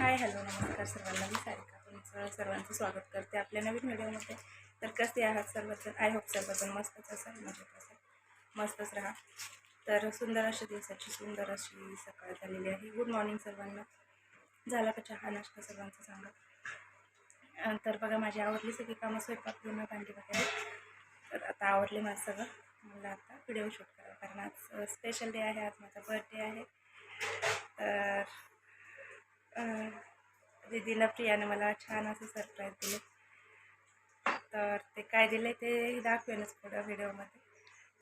Hi hello नमस्कार सर्वांना. मी सारिका तुमचं सर्वांचं स्वागत करते आपल्या नवीन व्हिडिओमध्ये. तर कसे आहात सर्वजण? आय होप सर्वजण मस्तच असाल, मजेत असाल, मस्तच राहा. तर सुंदर अशा दिवसाची सुंदर अशी सकाळ झालेली आहे. गुड मॉर्निंग सर्वांना. झाला का चहा नाश्ता सर्वांचं सांगा. तर बघा माझी आवडली सगळी कामं, स्वयंपाक धुणं भांडी वगैरे. तर आता आवडले माझं सगळं. मला आता व्हिडिओ शूट करावा कारण आज स्पेशल डे आहे. आज माझा बर्थडे आहे. तर दीदीला प्रियाने मला छान असं सरप्राईज दिले. तर ते काय दिले ते दाखवेनच पुढं व्हिडिओमध्ये.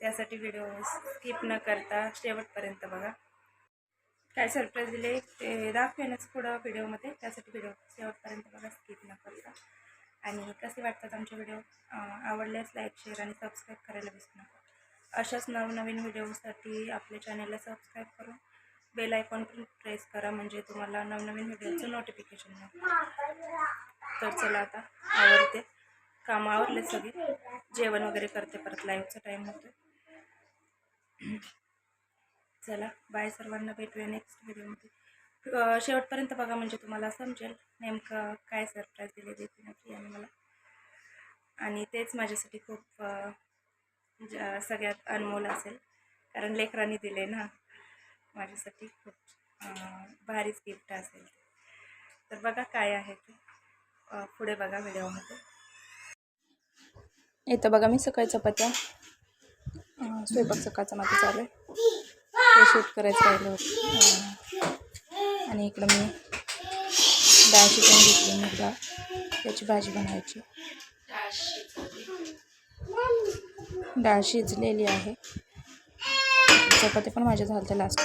त्यासाठी व्हिडिओ स्किप न करता शेवटपर्यंत बघा. काय सरप्राईज दिले ते दाखवेनच पुढं व्हिडिओमध्ये. त्यासाठी व्हिडिओ शेवटपर्यंत बघा, स्किप न करता. आणि कसे वाटतात आमचे व्हिडिओ? आवडल्यास लाईक शेअर आणि सबस्क्राईब करायला विसरू नका. अशाच नवनवीन व्हिडिओसाठी आपल्या चॅनलला सबस्क्राईब करून बेल आयकॉन पण प्रेस करा, म्हणजे तुम्हाला नवनवीन व्हिडिओचं नोटिफिकेशन मिळेल. तर चला आता आवडते, कामं आवडले सगळे, जेवण वगैरे करते, परत लाईव्हचा टाईम होतो. चला बाय सर्वांना, भेटूया नेक्स्ट व्हिडिओमध्ये. शेवटपर्यंत बघा म्हणजे तुम्हाला समजेल नेमकं काय सरप्राईज दिले देते प्रियाने मला. आणि तेच माझ्यासाठी खूप सगळ्यात अनमोल असेल, कारण लेकरांनी दिले ना माझ्यासाठी. खूप भारीच गिफ्ट असेल. तर बघा काय आहे ते पुढे बघा व्हिडिओमध्ये. इथं बघा मी सकाळी चपात्या स्वयंपाक सकाळचा माझं चालू आहे, ते शूट करायचं राहिलं होतं. आणि इकडं मी डाळ शिजवून घेतली, मग डाळ त्याची भाजी बनवायची. डाळ शिजलेली आहे. चपाती पण माझ्या झाल्या, लास्ट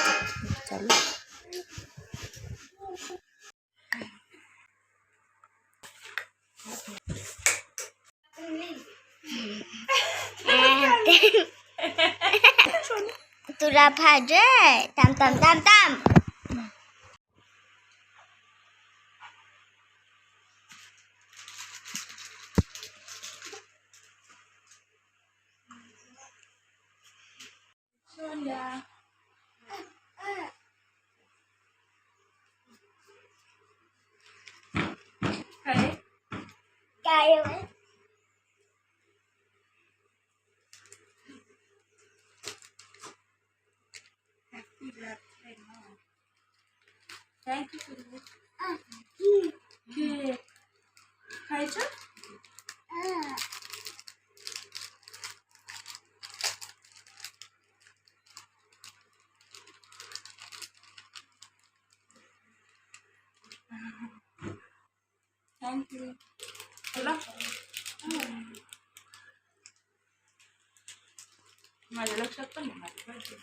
चालू. तुला भाजे थांब थांब थांब थांब. काय थँक्यू. खायचं थँक्यू. चला माझ्या लक्षात पण नाही माझं बर्थडे.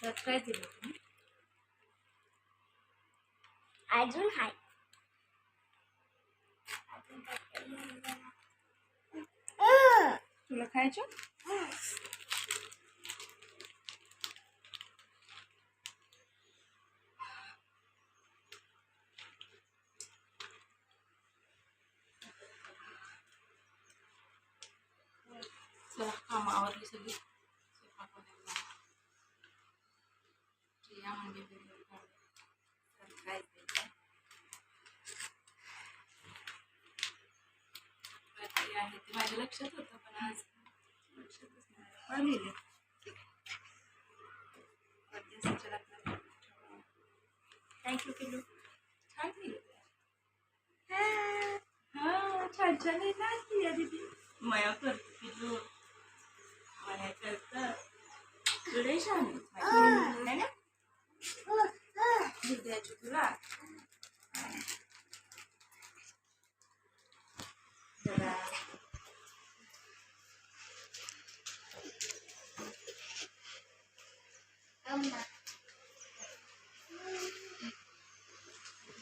तर काय दिलं तुम्ही? अजून हाय. तुला खायचं? चला कामं आवडली सगळी. स्वयंपाक वगैरे झाला. प्रिया म्हणजे व्हिडिओ सरप्राईज द्यायचा. बर्थडे आहे ते माझ्या लक्षात होतं, पण आज लक्षातच नाही. लिहिले थँक्यू पिल्लू. छान लिहिले. हां छान छान लिहिलं आहे प्रिया दीदी. माया करते पिल्लू, माया करतं. तुला छान आहे ना द्यायची तुला.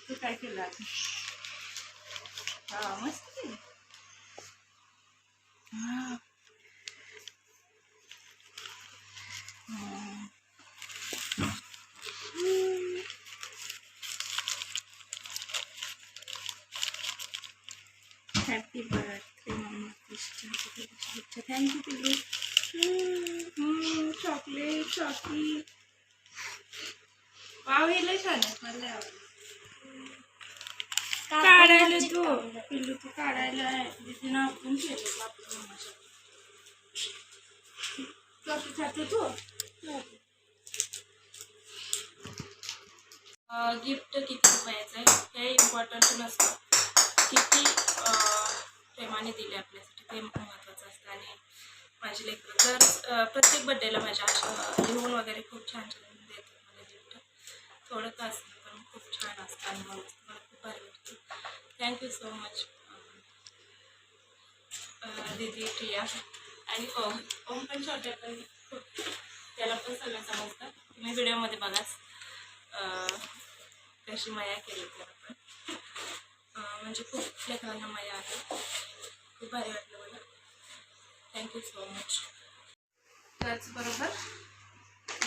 तू काय केलं? हा मस्त केलं. हॅपी बर्थडे मम्मा. थँक्यू पिल्लू. चॉकलेट चॉकी. वाव हे लय छान आहे, मला आवडलं. काढायला तू पिल्लू तू काढायला तिथे आपण ठेवलं आपल्या मम्माच्या खाते तू गिफ्ट किती रुपयाचं आहे हे इम्पॉर्टंट नसतं किती प्रेमाने दिले आपल्यासाठी ते महत्त्वाचं असतं. आणि माझे लेकरं जर प्रत्येक बड्डेला माझ्या अशा लिहून वगैरे खूप छान छान देतात मला गिफ्ट. थोडं का असतं पण खूप छान असतं आणि मला खूप भारी वाटतं. थँक्यू सो मच दीदी प्रिया आणि ओम पण छोट्या पण खूप त्याला पण सगळं समजतं. तुम्ही व्हिडिओमध्ये बघाच कशी माया केली त्याला पण म्हणजे खूप लेकरांना माया आहे. खूप भारी वाटलं मला. Thank you so much. त्याचबरोबर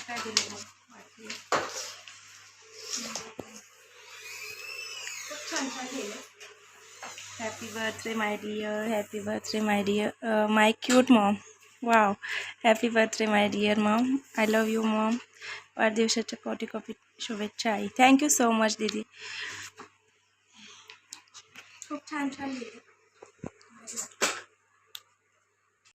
काय दिलं मग बाकी खूप छान छान लिहिलं. Happy birthday my dear, happy birthday my dear my cute mom. Wow, happy birthday my dear mom, I love you mom. वाढदिवसाच्या कोटी कोटी शुभेच्छा आई. थँक्यू सो मच दीदी. खूप छान छान लिहिलं.